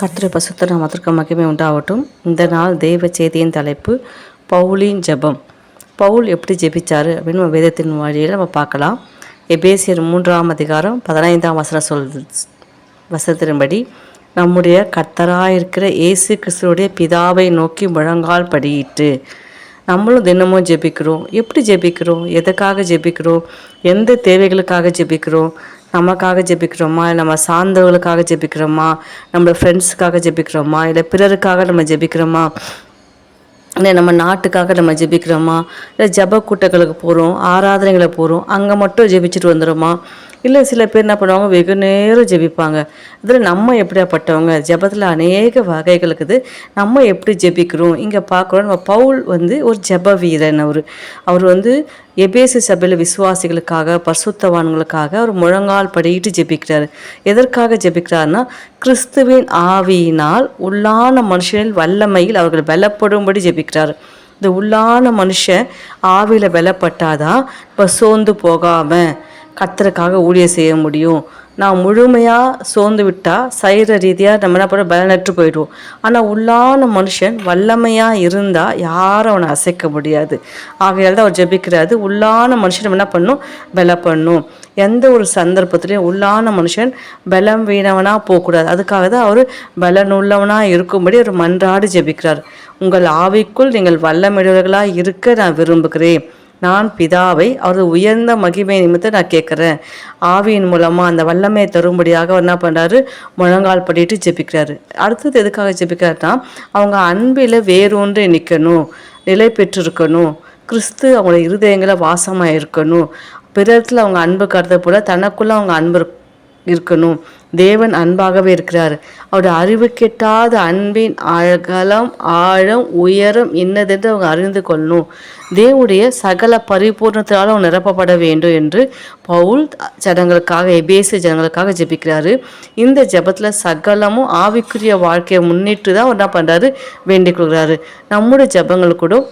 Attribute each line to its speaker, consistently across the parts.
Speaker 1: கர்த்தருடைய பரிசுத்த நாமத்திற்கு மகிமை உண்டாகட்டும். இந்த நாள் தெய்வ செய்தியின் தலைப்பு பவுலின் ஜெபம். பவுல் எப்படி ஜெபிச்சாரு அப்படின்னு நம்ம வேதத்தின் வழியில் நம்ம பார்க்கலாம். எபேசியர் 3ஆம் அதிகாரம் 15ஆம் வசனத்தின்படி நம்முடைய கர்த்தராயிருக்கிற இயேசு கிறிஸ்துவுடைய பிதாவை நோக்கி முழங்கால் படியிட்டு நம்மளும் தினமும் ஜெபிக்கிறோம். எப்படி ஜெபிக்கிறோம்? எதுக்காக ஜெபிக்கிறோம்? எந்த தேவைகளுக்காக ஜெபிக்கிறோம்? நமக்காக ஜெபிக்கிறோமா, இல்லை நம்ம சார்ந்தவர்களுக்காக ஜெபிக்கிறோமா, நம்ம ஃப்ரெண்ட்ஸுக்காக ஜெபிக்கிறோமா, இல்லை பிறருக்காக நம்ம ஜெபிக்கிறோமா, இல்லை நம்ம நாட்டுக்காக நம்ம ஜெபிக்கிறோமா, இல்லை ஜெப கூட்டங்களுக்கு போகிறோம், ஆராதனைகளை போகிறோம், அங்கே மட்டும் ஜெபிச்சுட்டு வந்துடுமா, இல்லை சில பேர் என்ன பண்ணுவாங்க, வெகு நேரம் ஜெபிப்பாங்க. இதில் நம்ம எப்படியாப்பட்டவங்க? ஜெபத்தில் அநேக வகைகள் இருக்குது. நம்ம எப்படி ஜெபிக்கிறோம்? இங்கே பார்க்குறோம், நம்ம பவுல் ஒரு ஜெப வீரன். அவர் எபேசு சபையில் விசுவாசிகளுக்காக, பரிசுத்தவான்களுக்காக அவர் முழங்கால் படியிட்டு ஜெபிக்கிறார். எதற்காக ஜெபிக்கிறார்னா, கிறிஸ்துவின் ஆவியினால் உள்ளான மனுஷனில் வல்லமையில் அவர்கள் பலப்படும்படி ஜெபிக்கிறார். இந்த உள்ளான மனுஷன் ஆவியில் பலப்பட்டாதான் இப்போ சோர்ந்து போகாமல் கர்த்தருக்காக ஊழியம் செய்ய முடியும். நான் முழுமையாக சோர்ந்து விட்டால் சரீர ரீதியாக நம்ம என்ன பண்ண பலனற்று போயிடுவோம். ஆனால் உள்ளான மனுஷன் வல்லமையாக இருந்தால் யாரும் அவனை அசைக்க முடியாது. ஆகையால் தான் அவர் ஜெபிக்கிறாரு. உள்ளான மனுஷன் என்ன பண்ணும்? பலப்படணும். எந்த ஒரு சந்தர்ப்பத்திலையும் உள்ளான மனுஷன் பலம் வீணவனாக போகக்கூடாது. அதுக்காக தான் அவர் பலனுள்ளவனாக இருக்கும்படி அவர் மன்றாடி ஜெபிக்கிறார். உங்கள் ஆவிக்குள் நீங்கள் வல்லமிடுவர்களாக இருக்க நான் விரும்புகிறேன். நான் பிதாவை அவரது உயர்ந்த மகிமை நிமித்தம் நான் கேட்குறேன். ஆவியின் மூலமாக அந்த வல்லமையை தரும்படியாக அவர் என்ன பண்ணுறாரு? முழங்கால் படிட்டு ஜெபிக்கிறாரு. அடுத்தது எதுக்காக ஜெபிக்கிறாருன்னா, அவங்க அன்பில் வேரூன்றி நிற்கணும், நிலை பெற்றிருக்கணும், கிறிஸ்து அவங்களோட இருதயங்களை வாசமாக இருக்கணும், பிறத்தில் அவங்க அன்பு கருத போல தனக்குள்ளே அவங்க அன்பு இருக்கணும். தேவன் அன்பாகவே இருக்கிறார். அவருடைய அறிவு கெட்டாத அன்பின் அகலம் ஆழம் உயரம் என்னதென்று அவங்க அறிந்து கொள்ளணும். தேவனுடைய சகல பரிபூர்ணத்தினால அவங்க நிரப்பப்பட வேண்டும் என்று பவுல் ஜனங்களுக்காக, எபேசு ஜனங்களுக்காக ஜெபிக்கிறாரு. இந்த ஜெபத்தில் சகலமும் ஆவிக்குரிய வாழ்க்கையை முன்னிட்டு தான் அவர் என்ன பண்ணுறாரு? வேண்டிக் கொள்கிறாரு. நம்முடைய ஜெபங்கள் கூட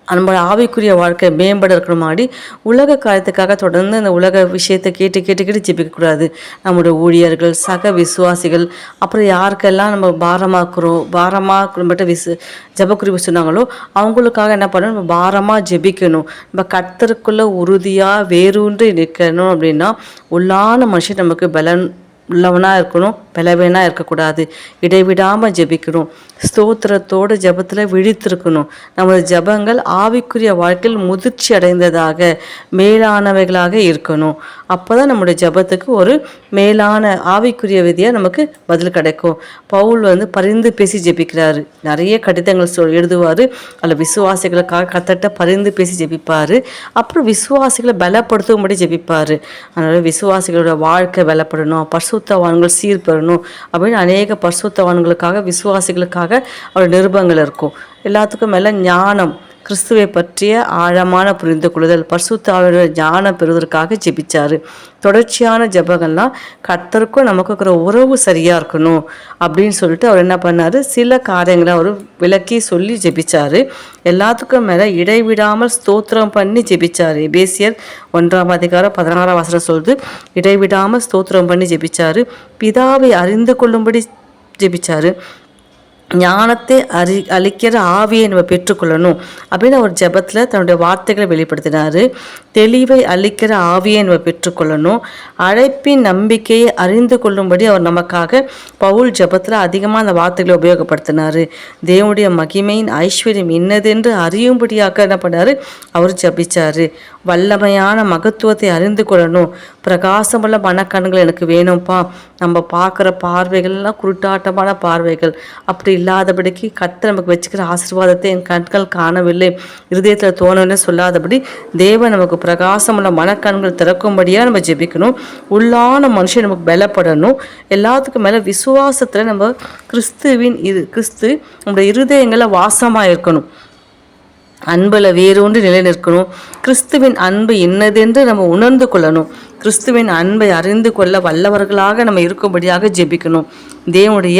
Speaker 1: நம்மளோட ஆவிக்குரிய வாழ்க்கை மேம்பட இருக்கணுமாடி உலக காரியத்துக்காக தொடர்ந்து அந்த உலக விஷயத்தை கேட்டு ஜெபிக்கக்கூடாது. நம்முடைய ஊழியர்கள், சக விசுவாசிகள், அப்புறம் யாருக்கெல்லாம் நம்ம பாரமாக மட்டும் ஜெபக்குறிப்பு சொன்னாங்களோ அவங்களுக்காக என்ன பண்ணணும்? நம்ம பாரமாக ஜெபிக்கணும். நம்ம கர்த்தருக்குள்ளே உறுதியாக வேரூன்றி நிற்கணும். அப்படின்னா உள்ளான மனுஷன் நமக்கு பலன் உள்ளவனாக இருக்கணும், பலவீனாக இருக்கக்கூடாது. இடைவிடாமல் ஜெபிக்கணும். ஸ்தோத்திரத்தோடு ஜெபத்தில் விழித்திருக்கணும். நமது ஜெபங்கள் ஆவிக்குரிய வாழ்க்கையில் முதிர்ச்சி அடைந்ததாக, மேலானவைகளாக இருக்கணும். அப்போ தான் நம்முடைய ஜெபத்துக்கு ஒரு மேலான ஆவிக்குரிய விதியாக நமக்கு பதில் கிடைக்கும். பவுல் பரிந்து பேசி ஜெபிக்கிறாரு. நிறைய கடிதங்கள் எழுதுவார். அதில் விசுவாசிகளுக்காக கத்தட்ட பரிந்து பேசி ஜெபிப்பார். அப்புறம் விசுவாசிகளை பலப்படுத்தும்படி ஜெபிப்பார். அதனால் விசுவாசிகளோட வாழ்க்கை பலப்படணும், பரிசுத்தவான்கள் சீர்பெறணும் அப்படின்னு அநேக பரிசுத்தவான்களுக்காக, விசுவாசிகளுக்காக அவரோட நிருபங்கள் இருக்கும். எல்லாத்துக்கும் மேலே ஞானம், கிறிஸ்துவை பற்றிய ஆழமான புரிந்து கொள்ளுதல், பரிசுத்த ஆவியோட ஞானம் பெறுவதற்காக ஜெபிச்சாரு. தொடர்ச்சியான ஜெபங்கள்லாம் கர்த்தருக்கும் நமக்கு இருக்கிற உறவு சரியாக இருக்கணும் அப்படின்னு சொல்லிட்டு அவர் என்ன பண்ணார்? சில காரியங்களை அவர் விளக்கி சொல்லி ஜெபிச்சாரு. எல்லாத்துக்கும் மேலே இடைவிடாமல் ஸ்தோத்திரம் பண்ணி ஜெபிச்சார். எபேசியர் 1ஆம் அதிகாரம் 16ஆம் வசனம் சொல்லுது, இடைவிடாமல் ஸ்தோத்திரம் பண்ணி ஜெபிச்சாரு. பிதாவை அறிந்து கொள்ளும்படி ஜெபிச்சாரு. ஞானத்தை அளிக்கிற ஆவியை நம்ம பெற்றுக்கொள்ளணும் அப்படின்னு அவர் ஜெபத்தில் தன்னுடைய வார்த்தைகளை வெளிப்படுத்தினார். தெளிவை அளிக்கிற ஆவியை நம்ம பெற்றுக்கொள்ளணும். அழைப்பின் நம்பிக்கையை அறிந்து கொள்ளும்படி அவர் நமக்காக பவுல் ஜெபத்தில் அதிகமாக அந்த வார்த்தைகளை உபயோகப்படுத்தினார். தேவனுடைய மகிமையின் ஐஸ்வர்யம் இன்னதென்று அறியும்படியாக என்ன பண்ணார்? அவர் ஜெபிச்சார். வல்லமையான மகத்துவத்தை அறிந்து கொள்ளணும். பிரகாசமுள்ள மனக்கண்கள் எனக்கு வேணும்ப்பா. நம்ம பார்க்குற பார்வைகள்லாம் குருட்டாட்டமான பார்வைகள், அப்படி இல்லாதபடிக்கு கர்த்தர் நமக்கு வச்சுக்கிற ஆசீர்வாதத்தை என் கண்கள் காணவில்லை, இருதயத்தில் தோணவில்லை சொல்லாதபடி தேவன் நமக்கு பிரகாசமுள்ள மனக்கண்கள் திறக்கும்படியாக நம்ம ஜெபிக்கணும். உள்ளான மனுஷன் நமக்கு பலப்படணும். எல்லாத்துக்கும் மேலே விசுவாசத்தில் நம்ம கிறிஸ்து நம்முடைய இருதயங்களில் வாசமாக இருக்கணும். அன்பில் வேரூன்றி நிலை நிற்கணும். கிறிஸ்துவின் அன்பு என்னதென்று நம்ம உணர்ந்து கொள்ளணும். கிறிஸ்துவின் அன்பை அறிந்து கொள்ள வல்லவர்களாக நம்ம இருக்கும்படியாக ஜெபிக்கணும். தேவனுடைய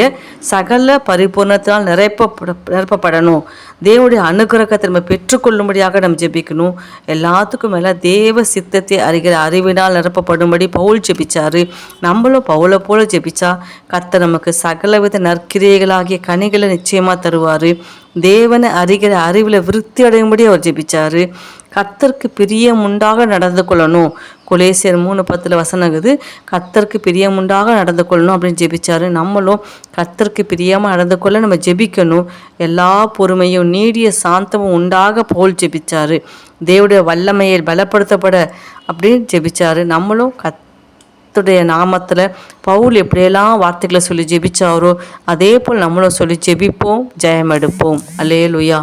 Speaker 1: சகல பரிபூர்ணத்தினால் நிரப்பப்படணும். தேவனுடைய அனுகிரகத்தை நம்ம பெற்றுக்கொள்ளும்படியாக நம்ம ஜெபிக்கணும். எல்லாத்துக்கும் மேலே தேவ சித்தத்தை அறிகிற அறிவினால் நிரப்பப்படும்படி பவுல் ஜெபிச்சாரு. நம்மளும் பவுலை போல ஜெபிச்சா கர்த்தர் நமக்கு சகலவித நற்கிரியைகளாகிய கனிகளை நிச்சயமாக தருவார். தேவனை அறிகிற அறிவில் விருத்தி அடையும்படி அவர் ஜெபிச்சாரு. கர்த்தருக்கு பிரியமுண்டாக நடந்து கொள்ளணும். கொலேசியர் 3:10 வசனங்குது, கர்த்தருக்கு பிரியமுண்டாக நடந்து கொள்ளணும் அப்படின்னு ஜெபிச்சாரு. நம்மளும் கர்த்தருக்கு பிரியமாக நடந்து கொள்ள நம்ம ஜெபிக்கணும். எல்லா பொறுமையும் நீடிய சாந்தமும் உண்டாக போல் ஜெபிச்சாரு. தேவனுடைய வல்லமையை பலப்படுத்தப்பட அப்படின்னு ஜெபிச்சாரு. நம்மளும் கர்த்தருடைய நாமத்தில் பவுல் எப்படியெல்லாம் வார்த்தைகளை சொல்லி ஜெபிச்சாரோ அதே போல் நம்மளும் சொல்லி ஜெபிப்போம், ஜெயம் எடுப்போம். அல்லேலூயா.